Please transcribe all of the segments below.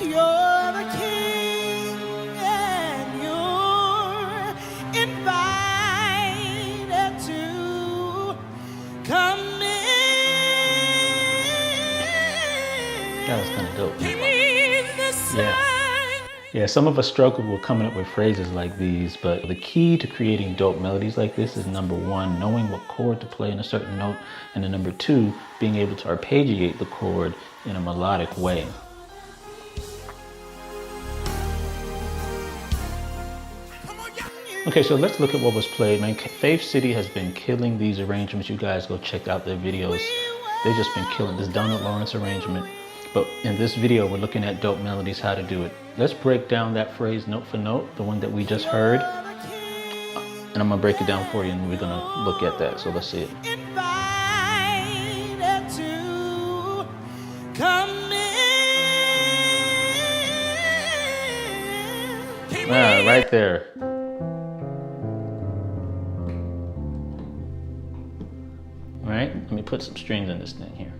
You're the king and you're invited to come in. That was kind of dope. Beneath the sun. Yeah, some of us struggle with coming up with phrases like these, but the key to creating dope melodies like this is number one, knowing what chord to play in a certain note, and then number two, being able to arpeggiate the chord in a melodic way. Okay, so let's look at what was played. Man, Faith City has been killing these arrangements. You guys go check out their videos. They've just been killing this Donald Lawrence arrangement. But in this video, we're looking at dope melodies, how to do it. Let's break down that phrase note for note, the one that we just heard. And I'm gonna break it down for you and we're gonna look at that. So let's see it. Invited to come in. Right there. All right, let me put some strings in this thing here.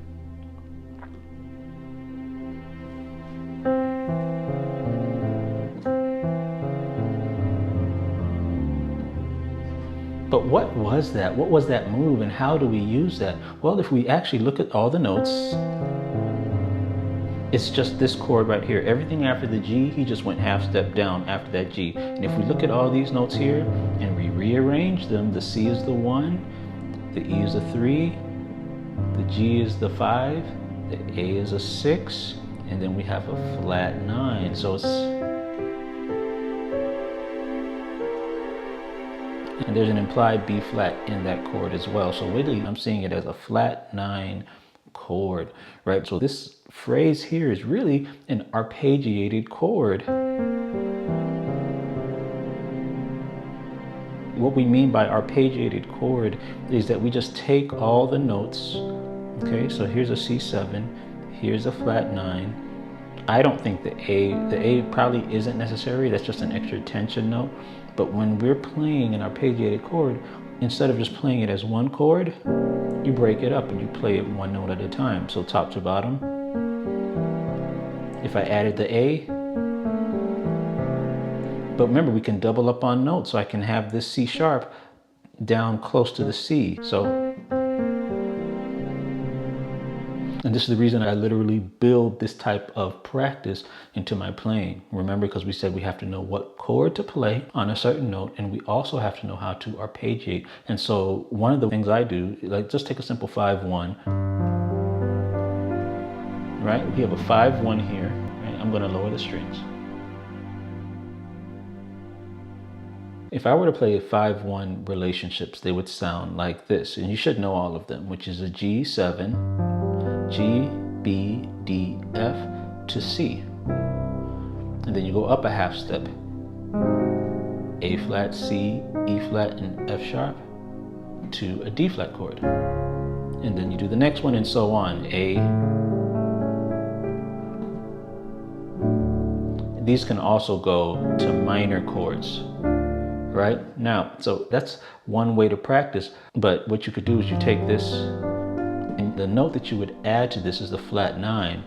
But what was that? What was that move and how do we use that? Well, if we actually look at all the notes, it's just this chord right here. Everything after the G, he just went half step down after that G. And if we look at all these notes here and we rearrange them, the C is the 1, the E is a 3, the G is the 5, the A is a 6, and then we have a flat 9. So it's, and there's an implied B flat in that chord as well. So really, I'm seeing it as a flat 9 chord, right? So this phrase here is really an arpeggiated chord. What we mean by arpeggiated chord is that we just take all the notes, okay? So here's a C7, here's a flat 9. I don't think the A probably isn't necessary. That's just an extra tension note. But when we're playing an arpeggiated chord, instead of just playing it as one chord, you break it up and you play it one note at a time. So top to bottom. If I added the A, but remember we can double up on notes. So I can have this C sharp down close to the C. And this is the reason I literally build this type of practice into my playing. Remember, because we said we have to know what chord to play on a certain note, and we also have to know how to arpeggiate. And so one of the things I do, like just take a simple 5-1, right? We have a 5-1 here, right? I'm gonna lower the strings. If I were to play 5-1 relationships, they would sound like this, and you should know all of them, which is a G7, G, B, D, F to C. And then you go up a half step. A flat, C, E flat, and F sharp to a D flat chord. And then you do the next one and so on. A. These can also go to minor chords, right? Now, so that's one way to practice. But what you could do is you take this, and the note that you would add to this is the flat 9.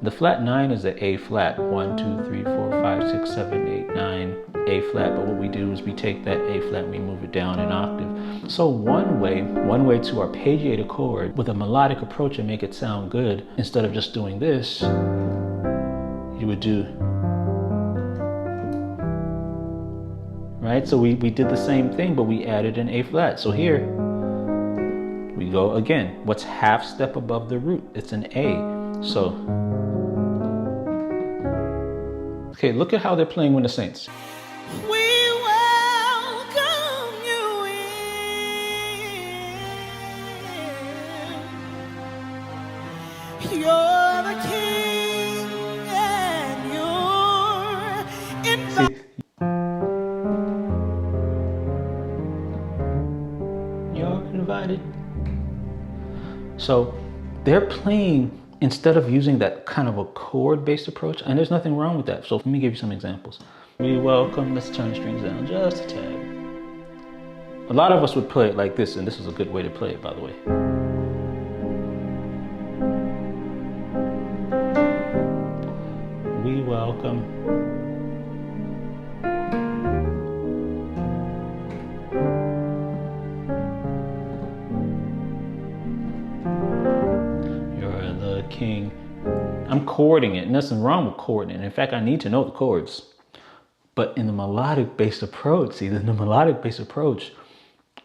The flat 9 is the A flat. 1, 2, 3, 4, 5, 6, 7, 8, 9, A flat. But what we do is we take that A flat and we move it down an octave. So one way to arpeggiate a chord with a melodic approach and make it sound good, instead of just doing this, you would do, right? So we did the same thing, but we added an A flat. So here, we go again. What's half step above the root? It's an A. So, okay, look at how they're playing When the Saints. We welcome you in. You're the king and you're invited. You're invited. So they're playing, instead of using that kind of a chord-based approach, and there's nothing wrong with that. So let me give you some examples. We welcome, let's turn the strings down just a tad. A lot of us would play it like this, and this is a good way to play it, by the way. We welcome. You're the king. I'm chording it. Nothing wrong with chording it. In fact, I need to know the chords. But in the melodic-based approach,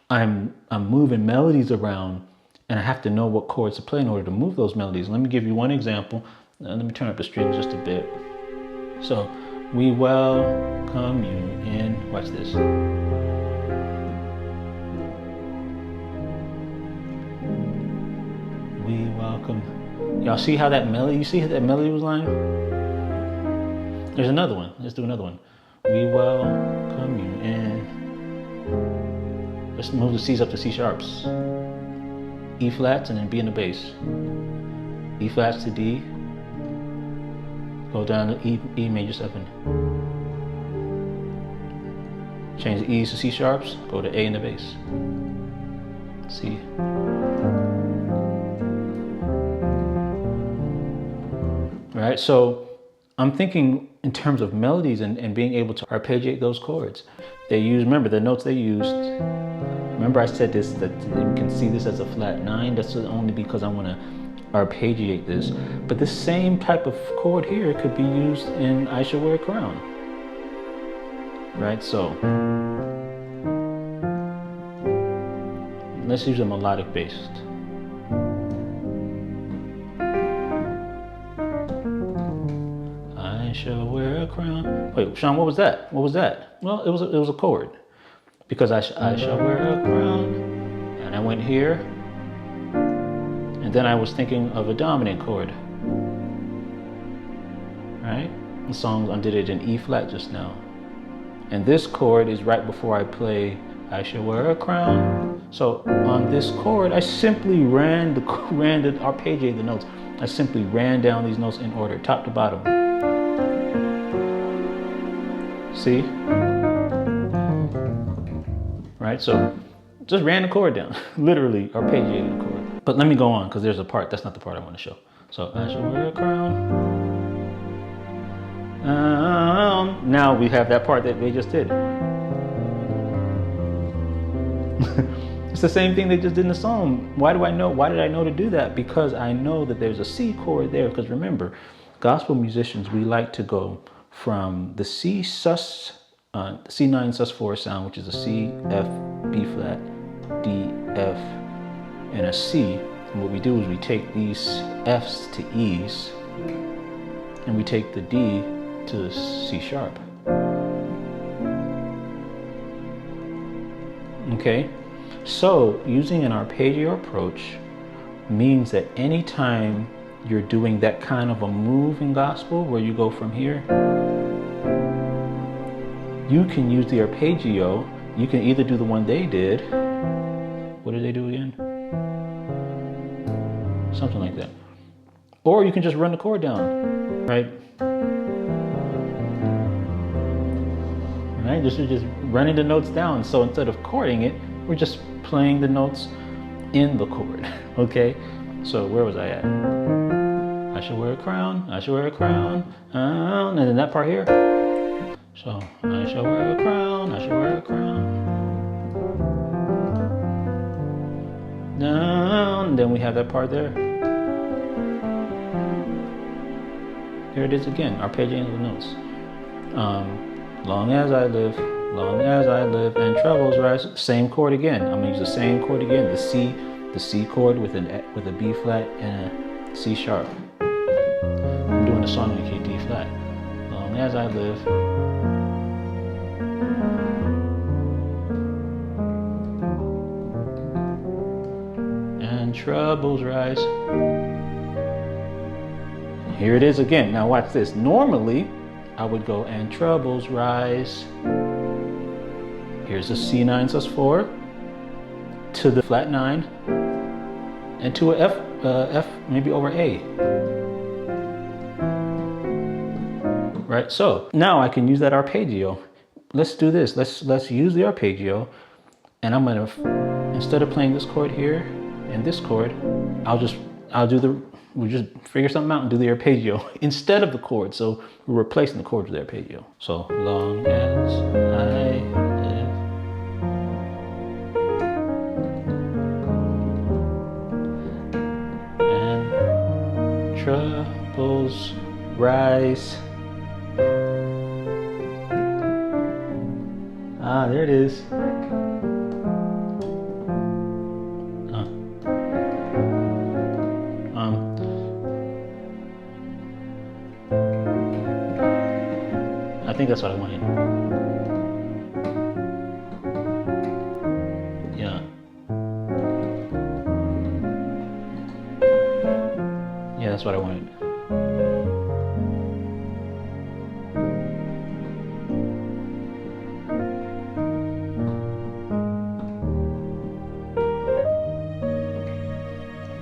I'm moving melodies around, and I have to know what chords to play in order to move those melodies. Let me give you one example. Let me turn up the strings just a bit. So, we welcome you in. Watch this. We welcome. Y'all see how that melody? You see how that melody was lying? There's another one. Let's do another one. We welcome you in. Let's move the C's up to C sharps. E flats and then B in the bass. E flats to D. Go down to E major 7. Change the E's to C sharps. Go to A in the bass. C. All right, so I'm thinking in terms of melodies and being able to arpeggiate those chords. They use, remember the notes they used. Remember I said this, that you can see this as a flat 9. That's only because I want to arpeggiate this. But this same type of chord here could be used in I Shall Wear a Crown. Right, so let's use a melodic based. I shall wear a crown. Wait, Sean, what was that? What was that? Well, it was a chord. Because I shall wear a crown. And I went here. And then I was thinking of a dominant chord. Right? The song undid it in E flat just now. And this chord is right before I play I shall wear a crown. So on this chord, I simply arpeggiate the notes. I simply ran down these notes in order, top to bottom. See? Right, so just ran the chord down, literally arpeggiated the chord. But let me go on, because there's a part, that's not the part I want to show. So I shall wear a crown. Now we have that part that they just did. It's the same thing they just did in the song. Why did I know to do that? Because I know that there's a C chord there. Because remember, gospel musicians, we like to go from the C9 sus4 sound, which is a C, F, B flat, D, F, and a C. And what we do is we take these Fs to E's, and we take the D to the C sharp. Okay, so using an arpeggio approach means that anytime you're doing that kind of a move in gospel where you go from here, you can use the arpeggio. You can either do the one they did. What did they do again? Something like that. Or you can just run the chord down, right? Right? Just running the notes down. So instead of chording it, we're just playing the notes in the chord. Okay? So where was I at? I shall wear a crown. I shall wear a crown. And then that part here. So I shall wear a crown. I shall wear a crown. Down. And then we have that part there. Here it is again. Arpeggiating the notes. Long as I live, and troubles rise. Same chord again. I'm gonna use the same chord again. The C chord with a B flat and a C sharp. I'm doing the song in key D flat. Long as I live. And troubles rise. Here it is again. Now watch this. Normally, I would go and troubles rise. Here's a C9 sus4 to the flat 9 and to a F maybe over A. Right, so now I can use that arpeggio. Let's do this. Let's use the arpeggio, and I'm gonna, instead of playing this chord here and this chord, I'll do the we just figure something out and do the arpeggio instead of the chord. So we're replacing the chord with the arpeggio. So long as I live, and troubles rise. Ah, there it is. I think that's what I wanted. Yeah. Yeah, that's what I wanted.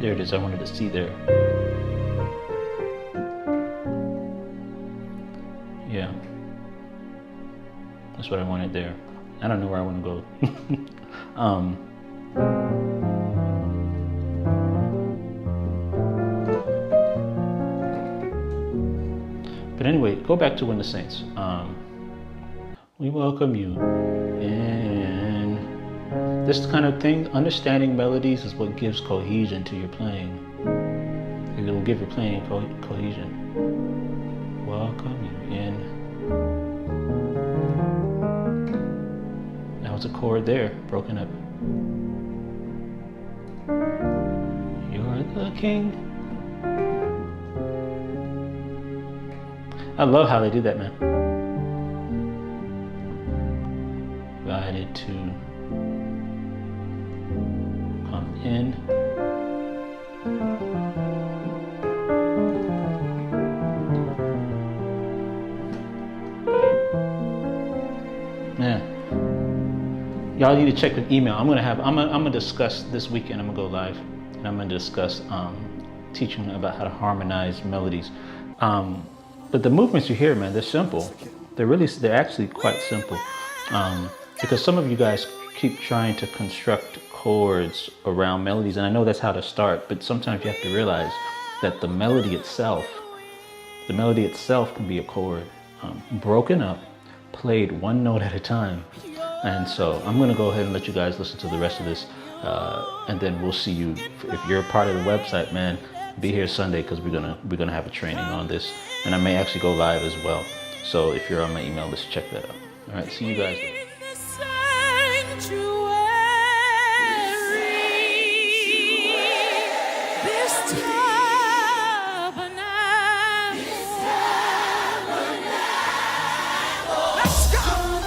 There it is. I wanted to see there. Yeah. That's what I wanted there. I don't know where I want to go. But anyway, go back to When the Saints. We welcome you in. This kind of thing, understanding melodies is what gives cohesion to your playing. It will give your playing cohesion. Welcome you in. That was a chord there, broken up. You're the king. I love how they do that, man. Invited to come in. Man, y'all need to check the email. I'm gonna discuss this weekend. I'm gonna go live, and I'm gonna discuss teaching about how to harmonize melodies. But the movements you hear, man, they're simple. They're actually quite simple. Because some of you guys keep trying to construct chords around melodies, and I know that's how to start, but sometimes you have to realize that the melody itself can be a chord, broken up, played one note at a time. And so I'm gonna go ahead and let you guys listen to the rest of this, and then we'll see you. If you're a part of the website, man, be here Sunday, because we're gonna have a training on this, and I may actually go live as well. So if you're on my email list, check that out. All right, see you guys later. Let's go!